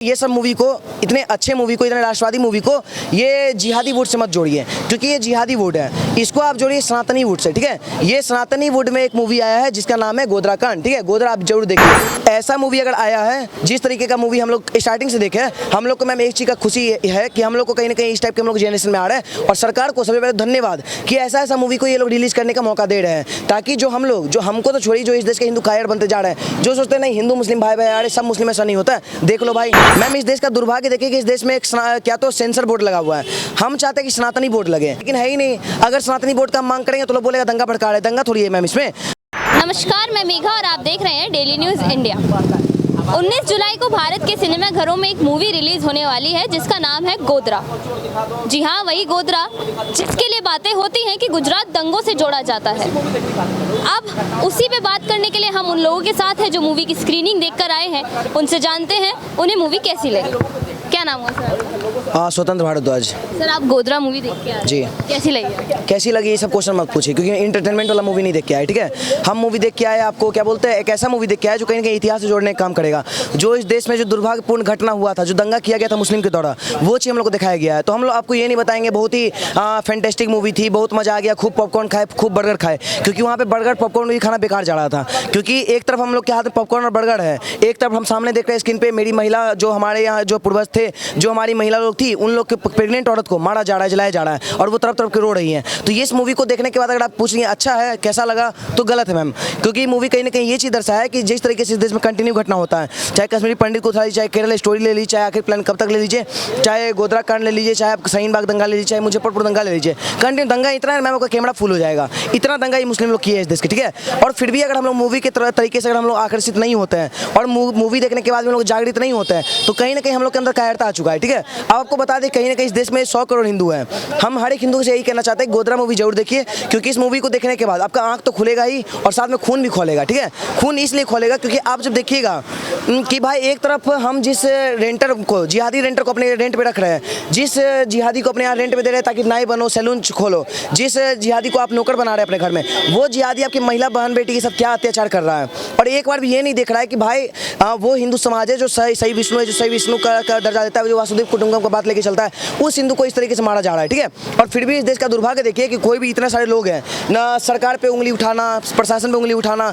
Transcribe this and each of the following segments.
ये सब मूवी को, इतने अच्छे मूवी को, इतने राष्ट्रवादी मूवी को ये जिहादी वोट से मत जोड़िए, क्योंकि ये जिहादी वोट है। इसको आप जोड़िए सनातनी वोट से, ठीक है। ये सनातनी वोट में एक मूवी आया है जिसका नाम है गोधरा कांड, ठीक है। गोधरा आप जरूर देखिए। ऐसा मूवी अगर आया है, जिस तरीके का मूवी हम लोग स्टार्टिंग से देखे, हम लोग को मैम एक चीज़ का खुशी है कि हम लोग को कहीं ना कहीं इस टाइप के हम लोग जनरेशन में आ रहे हैं, और सरकार को सबसे पहले धन्यवाद कि ऐसा मूवी को ये लोग रिलीज करने का मौका दे रहे हैं, ताकि जो हम लोग, जो हमको तो छोड़िए, जो इस देश के हिंदू कायर बनते जा रहे हैं, जो सोचते हैं नहीं हिंदू मुस्लिम भाई भाई आ रहे, सब मुस्लिम, ऐसा नहीं होता है। देख लो भाई, मैम इस देश का दुर्भाग्य देखिए कि इस देश में एक क्या तो सेंसर बोर्ड लगा हुआ है। हम चाहते हैं कि सनातनी बोर्ड लगे, लेकिन है ही नहीं। अगर सनातनी बोर्ड का मांग करेंगे तो लोग बोलेगा दंगा भड़का रहे हैं। दंगा थोड़ी है मैम इसमें। नमस्कार, मैं मेघा और आप देख रहे हैं डेली न्यूज़ इंडिया। 19 जुलाई को भारत के सिनेमाघरों में एक मूवी रिलीज होने वाली है जिसका नाम है गोधरा। जी हाँ, वही गोधरा जिसके लिए बातें होती हैं कि गुजरात दंगों से जोड़ा जाता है। अब उसी पे बात करने के लिए हम उन लोगों के साथ हैं जो मूवी की स्क्रीनिंग देखकर आए हैं। उनसे जानते हैं उन्हें मूवी कैसी लगी। क्या नाम है सर? स्वतंत्र भारद्वाज। सर, आप गोधरा मूवी देख के आए जी, कैसी लगी? कैसी लगी ये सब क्वेश्चन मत पूछिए, क्योंकि इंटरटेनमेंट वाला मूवी नहीं देख के आए, ठीक है। हम मूवी देख के आए, आपको क्या बोलते हैं, एक ऐसा मूवी देख के आए जो कहीं ना कहीं इतिहास से जोड़ने का काम करेगा। जो इस देश में जो दुर्भाग्यपूर्ण घटना हुआ था, जो दंगा किया गया था मुस्लिम के द्वारा, वो चीज़ हम लोग को दिखाया गया है। तो हम लोग आपको ये नहीं बताएंगे बहुत ही फैंटेस्टिक मूवी थी, बहुत मजा आ गया, खूब पॉपकॉर्न खाए, खूब बर्गर खाए, क्योंकि वहाँ पे बर्गर पॉपकॉर्न भी खाना बेकार जा रहा था। क्योंकि एक तरफ हम लोग के हाथ में पॉपकॉर्न और बर्गर है, एक तरफ हम सामने देख रहे हैं स्क्रीन पे मेरी महिला, जो हमारे यहाँ जो पूर्वज थे, जो हमारी महिला लोग थी, उन लोग के प्रेग्नेंट औरत को मारा जा रहा है, जलाया जा रहा है, और वो तरफ तरफ के रो रही हैं। तो ये इस मूवी को देखने के बाद अगर आप पूछेंगे अच्छा है, कैसा लगा, तो गलत है मैम। क्योंकि मूवी कहीं ना कहीं ये चीज़ दर्शाया है कि जिस तरीके से इस देश में कंटिन्यू घटना होता है, चाहे कश्मीरी पंडित को उठा लीजिए, चाहे केरल स्टोरी ले लीजिए, चाहे आखिर प्लान कब तक ले लीजिए, चाहे गोधरा कांड ले लीजिए, चाहे आप शाहीन बाग दंगा ले लीजिए, चाहे मुजफ्फरपुर दंगा ले लीजिए, कंटिन्यू दंगा इतना है मैम, आपका कैमरा फुल हो जाएगा। इतना दंगा ये मुस्लिम लोग किए हैं इस देश के, ठीक है। और फिर भी अगर हम लोग मूवी के तरीके से अगर हम लोग आकर्षित नहीं होते हैं, और मूवी देखने के बाद हम लोग जागृत नहीं होते हैं, तो कहीं ना कहीं हम लोग के अंदर कायरता आ चुका है, ठीक है। अब आपको बता दें, कहीं ना कहीं इस देश में 100 करोड़ हिंदू हैं। हम हर एक हिंदू से यही कहना चाहते हैं, गोधरा मूवी जरूर देखिए, क्योंकि इस मूवी को देखने के बाद आपका आंख तो खुलेगा ही, और साथ में खून भी खोलेगा, ठीक है। खून इसलिए खोलेगा क्योंकि आप जब देखिएगा कि भाई एक तरफ हम जिस रेंटर को, जिहादी रेंटर को अपने रेंट पे रख रहे हैं, जिस जिहादी को अपने यहाँ रेंट पे दे रहे हैं ताकि नाई बनो, सैलून खोलो, जिस जिहादी को आप नौकर बना रहे हैं अपने घर में, वो जिहादी आपकी महिला बहन बेटी के सब क्या अत्याचार कर रहा है। और एक बार भी ये नहीं देख रहा है कि भाई वो हिंदू समाज है जो सही विष्णु है, जो सही विष्णु का दर्जा देता है, जो वासुदेव कुटुंबकम का बात लेके चलता है, उस हिंदू को इस तरीके से मारा जा रहा है, ठीक है। और फिर भी इस देश का दुर्भाग्य देखिए कि कोई भी, इतने सारे लोग हैं ना, सरकार पे उंगली उठाना, प्रशासन पे उंगली उठाना,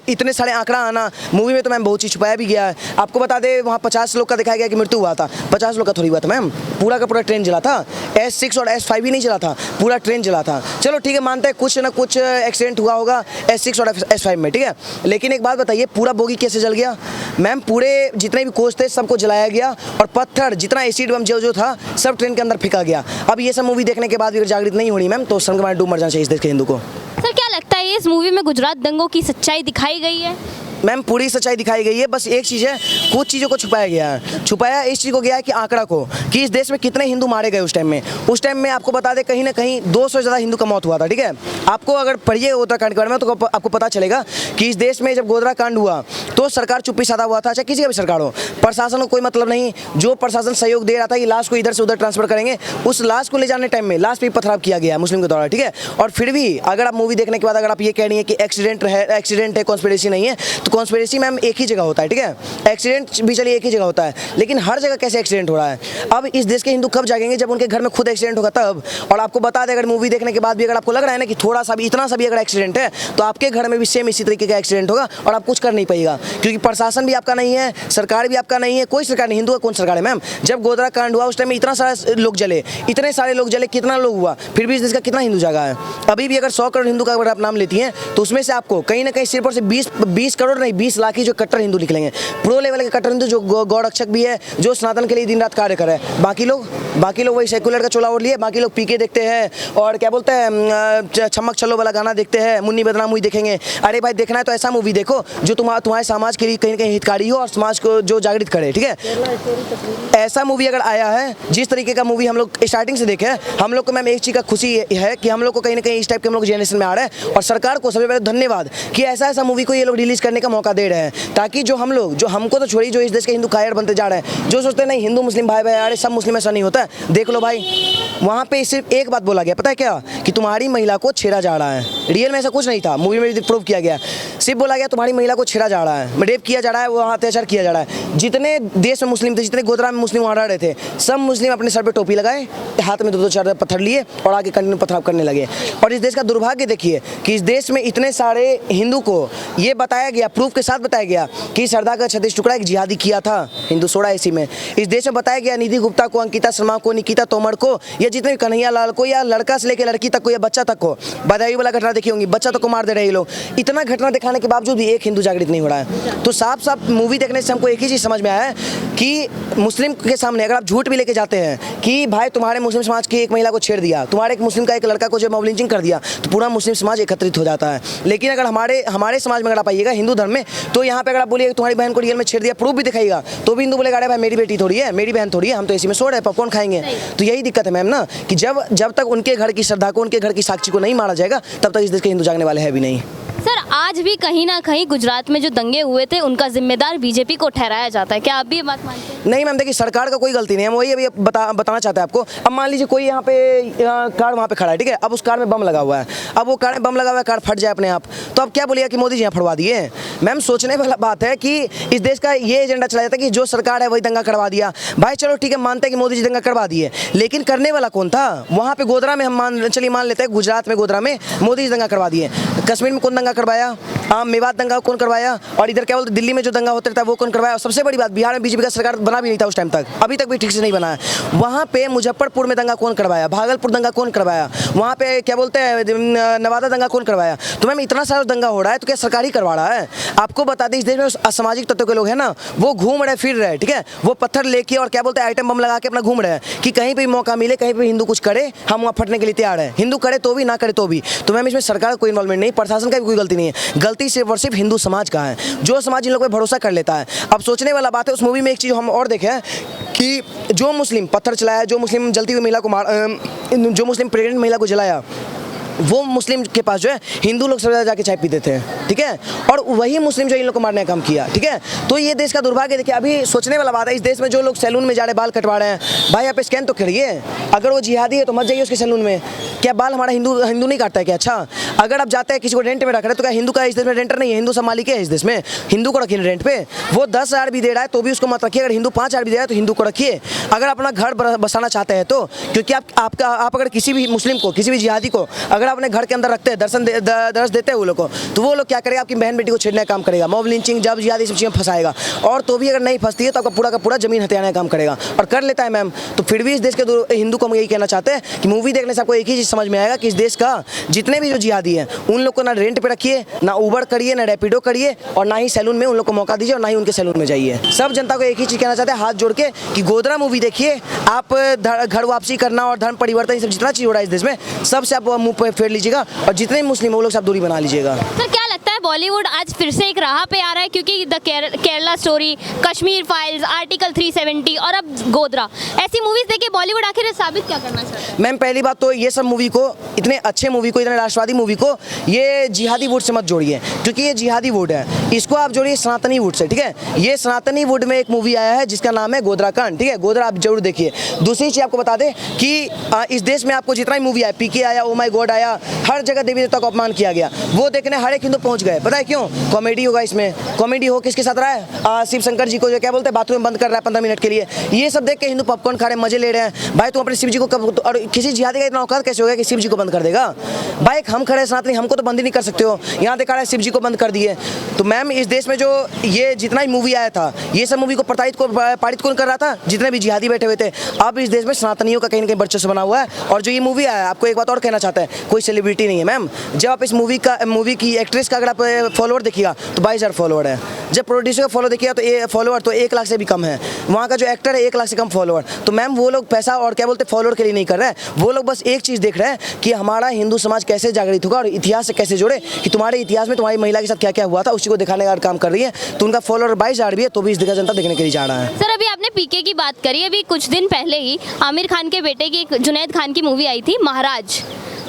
इतने सारे आंकड़ा आना। मूवी में तो मैम बहुत चीज़ छुपाया भी गया है। आपको बता दें, वहाँ 50 लोग का दिखाया गया कि मृत्यु हुआ था। 50 लोग का थोड़ी हुआ था मैम, पूरा का पूरा ट्रेन जला था। S6 और S5 ही नहीं जला था, पूरा ट्रेन जला था। चलो ठीक है, मानते हैं कुछ ना कुछ एक्सीडेंट हुआ होगा S6 और S5 में, ठीक है। लेकिन एक बात बताइए, पूरा बोगी कैसे जल गया मैम? पूरे जितने भी कोच थे सबको जलाया गया, और पत्थर जितना एसिड बम जो था सब ट्रेन के अंदर फेंका गया। अब ये सब मूवी देखने के बाद भी अगर जागृत नहीं हो रही मैम, तो शर्म के मारे डूब मर जाना चाहिए इस देश के हिंदू को। सर, क्या लगता है इस मूवी में गुजरात दंगों की सच्चाई दिखाई गई है? मैम पूरी सच्चाई दिखाई गई है, बस एक चीज़ है, कुछ चीज़ों को छुपाया गया है। छुपाया इस चीज़ को गया है कि आंकड़ा को, कि इस देश में कितने हिंदू मारे गए उस टाइम में। उस टाइम में आपको बता दें, कहीं ना कहीं 200 से ज़्यादा हिंदू का मौत हुआ था, ठीक है। आपको अगर पढ़िए गोधरा कांड के बारे में तो आपको पता चलेगा कि इस देश में जब गोधरा कांड हुआ तो सरकार चुप्पी साधा हुआ था। चाहे किसी का भी सरकार हो, प्रशासन को कोई मतलब नहीं। जो प्रशासन सहयोग दे रहा था कि लाश को इधर से उधर ट्रांसफर करेंगे, उस लाश को ले जाने टाइम में लाश पे पथराव किया गया मुस्लिम के द्वारा, ठीक है। और फिर भी अगर आप मूवी देखने के बाद अगर आप ये कह रही है कि एक्सीडेंट है, कॉन्स्पिरेसी नहीं है, तो कॉन्स्पिरेसी मैम एक ही जगह होता है, ठीक है। एक्सीडेंट भी चलिए एक ही जगह होता है, लेकिन हर जगह कैसे एक्सीडेंट हो रहा है? अब इस देश के हिंदू कब जागेंगे? जब उनके घर में खुद एक्सीडेंट होगा तब। और आपको बता दें, अगर मूवी देखने के बाद भी अगर आपको लग रहा है ना कि थोड़ा सा भी, इतना सा भी अगर एक्सीडेंट है, तो आपके घर में भी सेम इसी तरीके का एक्सीडेंट होगा, और आप कुछ कर नहीं पाएगा, क्योंकि प्रशासन भी आपका नहीं है, सरकार भी आपका नहीं है, कोई सरकार नहीं। हिंदू का कौन सरकार है मैम? जब गोधरा कांड हुआ उस टाइम में इतना सारा लोग जले, इतने सारे लोग जले, कितना लोग हुआ, फिर भी इस देश का कितना हिंदू जागा है? अभी भी अगर 100 करोड़ हिंदू का अगर आप नाम लेती हैं, तो उसमें से आपको कहीं ना कहीं सिर्फ और सिर्फ 20 करोड़ नहीं, 20 लाख ही जो कट्टर हिंदू निकलेंगे, प्रो लेवल के कट्टर हिंदू, जो गौ रक्षक भी है, जो सनातन के लिए दिन रात कार्य कर रहे हैं। बाकी लोग वही सेकुलर का चोला ओढ़ लिए, बाकी लोग पीके देखते हैं, और क्या बोलते हैं, छमक छल्लो वाला गाना देखते हैं, मुन्नी बदनाम हुई देखेंगे। अरे भाई, देखना है तो ऐसा मूवी देखो जो तुम्हारे समाज के लिए कहीं ना कहीं हितकारी हो, और समाज को जो जागृत करे, ठीक है। ऐसा मूवी अगर आया है, जिस तरीके का मूवी हम लोग स्टार्टिंग से देखे, हम लोग को मैम एक चीज़ का खुशी है कि हम लोग को कहीं ना कहीं इस टाइप के हम लोग जनरेशन में आ रहे हैं, और सरकार को सबसे पहले धन्यवाद कि ऐसा मूवी को ये लोग रिलीज करने का मौका दे रहे हैं, ताकि जो हम लोग, जो हमको तो छोड़िए, जो इस देश के हिंदू कायर बनते जा रहे हैं, जो सोचते हैं नहीं हिंदू मुस्लिम भाई भाई आ रहे, सब मुस्लिम, ऐसा नहीं होता है। देख लो भाई, वहाँ पे सिर्फ एक बात बोला गया, पता है क्या, कि तुम्हारी महिला को छेड़ा जा रहा है। रियल में ऐसा कुछ नहीं था, मूवी में भी प्रूव किया गया। सिर्फ बोला गया तुम्हारी महिला को छेड़ा जा रहा है, रेप किया जा रहा है, वहाँ अत्याचार किया जा रहा है। जितने देश में मुस्लिम थे, जितने गोदरा में मुस्लिम वहाँ रह रहे थे, सब मुस्लिम अपने सर पे टोपी लगाए, हाथ में 2-4 पत्थर लिए और आगे कंटिन्यू पथराव करने लगे। और इस देश का दुर्भाग्य देखिए कि इस देश में इतने सारे हिंदू को ये बताया गया, प्रूफ के साथ बताया गया कि सरदार का 36 टुकड़ा एक जिहादी किया था हिंदू 16 इसी में। इस देश में बताया गया निधि गुप्ता को, अंकिता शर्मा को, निकिता तोमर को, या जितने कन्हैया लाल को, या लड़का से लेकर लड़की तक को, या बच्चा तक को, बदायूं वाला घटना देखी होंगी, बच्चा तक को मार दे रहे लोग। इतना घटना दिखाने के बावजूद भी एक हिंदू जागृत नहीं हो रहा है। तो साफ साफ मूवी देखने से हमको एक ही चीज़ समझ में आया है कि मुस्लिम के सामने अगर आप झूठ भी लेके जाते हैं कि भाई तुम्हारे मुस्लिम समाज की एक महिला को छेड़ दिया, तुम्हारे एक मुस्लिम का एक लड़का को जो मॉब लिंचिंग कर दिया, तो पूरा मुस्लिम समाज एकत्रित हो जाता है। लेकिन अगर हमारे समाज में अगर आप आइएगा हिंदू धर्म में, तो यहाँ पे अगर आप बोलिए तुम्हारी बहन को रियल में छेड़ दिया, प्रूफ भी दिखाइएगा, तो भी हिंदू बोलेगा अरे भाई मेरी बेटी थोड़ी है, मेरी बहन थोड़ी है, हम तो इसी में सो रहे हैं, पॉपकॉर्न खाएंगे। तो यही दिक्कत है मैम ना, कि जब तक उनके घर की श्रद्धा को, उनके घर की साक्षी को नहीं मारा जाएगा, तब तक इस देश के हिंदू जागने वाले हैं भी नहीं। सर, आज भी कहीं ना कहीं गुजरात में जो दंगे हुए थे उनका जिम्मेदार बीजेपी को ठहराया जाता है, क्या आप भी ये बात मानते हैं? नहीं मैम, देखिए सरकार का कोई गलती नहीं है, वही अभी बताना चाहता है आपको। अब मान लीजिए कोई यहाँ पे कार वहाँ पे खड़ा है, ठीक है, अब उस कार में बम लगा हुआ है, अब वो कार में बम लगा हुआ है, कार फट जाए अपने आप, तो अब क्या बोलिएगा कि मोदी जी यहाँ फटवा दिए? मैम सोचने वाला बात है कि इस देश का ये एजेंडा चला जाता है कि जो सरकार है वही दंगा करवा दिया। भाई चलो ठीक है, मानते हैं कि मोदी जी दंगा करवा दिए, लेकिन करने वाला कौन था? वहाँ पे गोधरा में हम मान लेते हैं, गुजरात में गोधरा में मोदी जी दंगा करवा दिए। कश्मीर में कौन दंगा करवाया? मेवात दंगा कौन करवाया? और इधर क्या बोलते दिल्ली में जो दंगा होता रहता है वो कौन करवाया? और सबसे बड़ी बात, बिहार में बीजेपी का सरकार बना भी नहीं था उस टाइम तक, अभी तक भी ठीक से नहीं बना है। वहाँ पे मुजफ्फरपुर में दंगा कौन करवाया? भागलपुर दंगा कौन करवाया? वहाँ पे क्या बोलते हैं नवादा दंगा कौन करवाया? तो मैम इतना सारा दंगा हो रहा है तो क्या सरकार ही करवा रहा है? आपको बता दें इस देश में असामाजिक तत्व के लोग हैं ना, वो घूम रहे फिर रहे, ठीक है, वो पत्थर लेके और क्या बोलते हैं आइटम बम लगा के अपना घूम रहे हैं कि कहीं पे मौका मिले, कहीं पे हिंदू कुछ करे, हम वहाँ फटने के लिए तैयार है। हिंदू करे तो भी, ना करे तो भी। तो मैम इसमें सरकार का कोई इन्वॉल्वमेंट नहीं, प्रशासन का भी कोई गलती नहीं है, गलती सिर्फ और सिर्फ हिंदू समाज का है, जो समाज इन लोगों पे भरोसा कर लेता है। अब सोचने वाला बात है, उस मूवी में एक चीज़ हम और देखें कि जो मुस्लिम पत्थर चलाया, जो मुस्लिम जलती हुई महिला को जो मुस्लिम प्रेग्नेंट महिला को जलाया, वो मुस्लिम के पास जो है हिंदू लोग सबसे जाके चाय पीते थे, ठीक है, और वही मुस्लिम जो इन लोग को मारने का काम किया, ठीक है। तो ये देश का दुर्भाग्य देखिए। अभी सोचने वाला बात है, इस देश में जो लोग सैलून में जा रहे बाल कटवा रहे हैं, भाई आप स्कैन तो करिए, अगर वो जिहादी है तो मत जाइए उसके सैलून में। क्या बाल हमारा हिंदू नहीं काटता है क्या? अच्छा, अगर आप जाते हैं किसी को रेंट में रख रहे हैं तो क्या हिंदू का इस देश में रेंटर नहीं है? हिंदू सब मालिक है इस देश में, हिंदू को रखिए रेंट पे। वो 10,000 भी दे रहा है तो भी उसको मत रखिए, अगर हिंदू 5,000 भी दे रहा है तो हिंदू को रखिए। अगर अपना घर बसाना चाहते हैं तो, क्योंकि आप अगर किसी भी मुस्लिम को, किसी भी जिहादी को अगर अपने घर के अंदर रखते हैं, दर्श देते हैं वो लोग को, तो वो लोग क्या करेगा? आपकी बहन बेटी को छेड़ने का काम करेगा, मॉब लिंचिंग, जब जिहादी सब चीज़ें फंसाएगा। और तो भी अगर नहीं फंसती है तो आपका पूरा का पूरा जमीन हथियाने का काम करेगा, और कर लेता है मैम। तो फिर भी इस देश के हिंदू को हम यही कहना चाहते हैं कि मूवी देखने से आपको एक ही चीज़ समझ में आएगा कि इस देश का जितने भी जो जिहादी हैं उन लोग को ना रेंट पे रखिए, ना उबर करिए, ना रैपिडो करिए, और ना ही सैलून में उन लोग को मौका दीजिए, और ना ही उनके सैलून में जाइए। सब जनता को एक ही चीज़ कहना चाहते हैं हाथ जोड़ के कि गोधरा मूवी देखिए, आप घर वापसी करना और धर्म परिवर्तन, ये सब जितना चीज़ हो रहा है इस देश में, सबसे आप मुँह पे फेर लीजिएगा, और जितने मुस्लिम वो लोग सब दूरी बना लीजिएगा। सर, क्या लगता है बॉलीवुड आज फिर से एक राह पे आ रहा है? क्योंकि the Kerala story, Kashmir files, article 370 और अब गोधरा, ऐसी मूवीज देखिए बॉलीवुड आखिर साबित क्या करना चाहता है? मैम पहली बात तो ये सब मूवी को, इतने अच्छे मूवी को, इतने राष्ट्रवादी मूवी को ये जिहादी वोट से मत जोड़िए, क्योंकि ये जिहादी वोट है। इसको आप जोड़िए सनातनी वोट से, ठीक है। ये सनातनी वोट में एक मूवी आया है जिसका नाम है गोधरा कांड, ठीक है, गोधरा आप जरूर देखिए। दूसरी चीज़ आपको बता दें कि इस देश में आपको जितना ही मूवी आया, पीके आया, ओ माय गॉड आया, हर जगह देवी देवता का अपमान किया गया, वो देखने हर एक हिंदू पहुंच गए। पता है क्यों? कॉमेडी होगा इसमें। कॉमेडी हो किसके साथ रहा है? शिव शंकर जी को जो क्या बोलते हैं बाथरूम में बंद कर रहा है 15 मिनट के लिए। ये सब देख के हिंदू पॉपकॉर्न खा रहे हैं, मजे ले रहे हैं। भाई तुम अपने शिव जी को कब, और किसी जिहादी का इतना औकात कैसे हो गया कि शिव जी को बंद कर देगा? भाई हम खड़े सनातनी, हमको तो बंद ही नहीं कर सकते हो, यहाँ देखा रहा है शिव जी को बंद कर दिए। तो मैम इस देश में जो ये जितना ही मूवी आया था, ये सब मूवी को पारित कौन कर रहा था? जितने भी जिहादी बैठे हुए थे। अब इस देश में सनातनियों का कहीं ना कहीं वर्चस्व बना हुआ है। और जो ये मूवी आया है, आपको एक बात और कहना चाहता है, कोई सेलिब्रिटी नहीं है मैम। जब आप इस मूवी की एक्ट्रेस का अगर आप फॉलोअर देखिएगा तो 22,000 फॉलोअर है। जब प्रोड्यूसर का फॉलो देखिएगा तो ये फॉलोअर तो 1 लाख से भी कम है। वहाँ का जो एक्टर है 1 लाख से कम फॉलोअर। तो मैम वो लोग पैसा और क्या बोलते फॉलोअर के लिए नहीं कर रहे हैं, वो लोग बस एक चीज़ देख रहे हैं कि हमारा हिंदू समाज कैसे जागृत होगा और इतिहास से कैसे जोड़े, कि तुम्हारे इतिहास में तुम्हारी महिला के साथ क्या क्या हुआ था, उसी को दिखाने का काम कर रही है। तो उनका फॉलोअर 22,000 भी है, तो भी इस जगह जनता देखने के लिए जा रहा है। सर, अभी आपने पीके की बात करी, अभी कुछ दिन पहले ही आमिर खान के बेटे की, जुनैद खान की मूवी आई थी महाराज,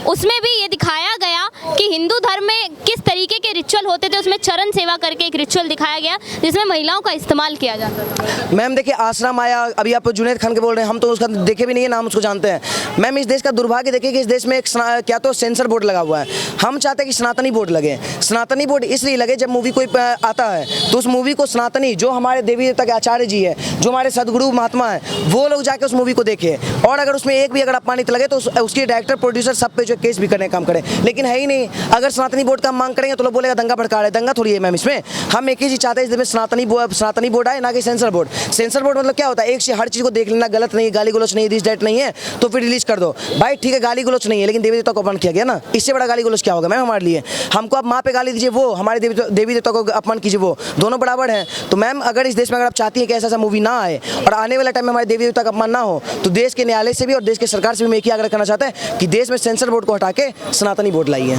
उसमें भी ये दिखाया गया कि हिंदू धर्म में किस तरीके के रिचुअल होते थे। उसमें चरण सेवा करके एक रिचुअल दिखाया गया जिसमें महिलाओं का इस्तेमाल किया जाता है। मैम देखिए, आश्रम आया, अभी आप जुनैद खान के बोल रहे हैं, हम तो उसका देखे भी नहीं है, नाम उसको जानते हैं। मैम इस देश का दुर्भाग्य देखिए कि इस देश में एक क्या तो सेंसर बोर्ड लगा हुआ है। हम चाहते हैं कि सनातनी बोर्ड लगे। सनातनी बोर्ड इसलिए लगे, जब मूवी कोई आता है तो उस मूवी को सनातनी, जो हमारे देवी देवता के आचार्य जी है, जो हमारे सदगुरु महात्मा है, वो लोग जाके उस मूवी को देखें। और अगर उसमें एक भी अगर अपमानित लगे तो उसकी डायरेक्टर प्रोड्यूसर सब पे जो केस भी करने का काम करे। लेकिन है ही नहीं। अगर सनातनी बोर्ड का मांग करेंगे तो लोग बोलेगा दंगा भड़का रहे हैं। दंगा थोड़ी है मैम इसमें। हम एक ही चीज चाहते हैं, इसमें सनातनी बोर्ड आए, ना कि सेंसर बोर्ड। सेंसर बोर्ड मतलब क्या होता है, एक से हर चीज को देख लेना, गलत नहीं, गाली गलौच नहीं, दिस डेट नहीं है तो फिर रिलीज कर दो। भाई ठीक है, गाली गलौच नहीं है, लेकिन देवी देवता को अपमान किया गया ना, इससे बड़ा गाली गलौच क्या होगा मैम हमारे लिए। हमको आप माँ पे गाली दीजिए, वो हमारे देवी देवता को अपमान कीजिए, वो दोनों बराबर हैं। तो मैम अगर इस देश में अगर आप चाहती हैं कि ऐसा मूवी ना आए और आने वाले टाइम में हमारे देवी देवता का अपमान ना हो, तो देश के न्यायालय से भी और देश की सरकार से भी मैं एक ही आग्रह करना चाहता है कि देश में सेंसर बोर्ड को हटा के सनातनी बोर्ड लाइए।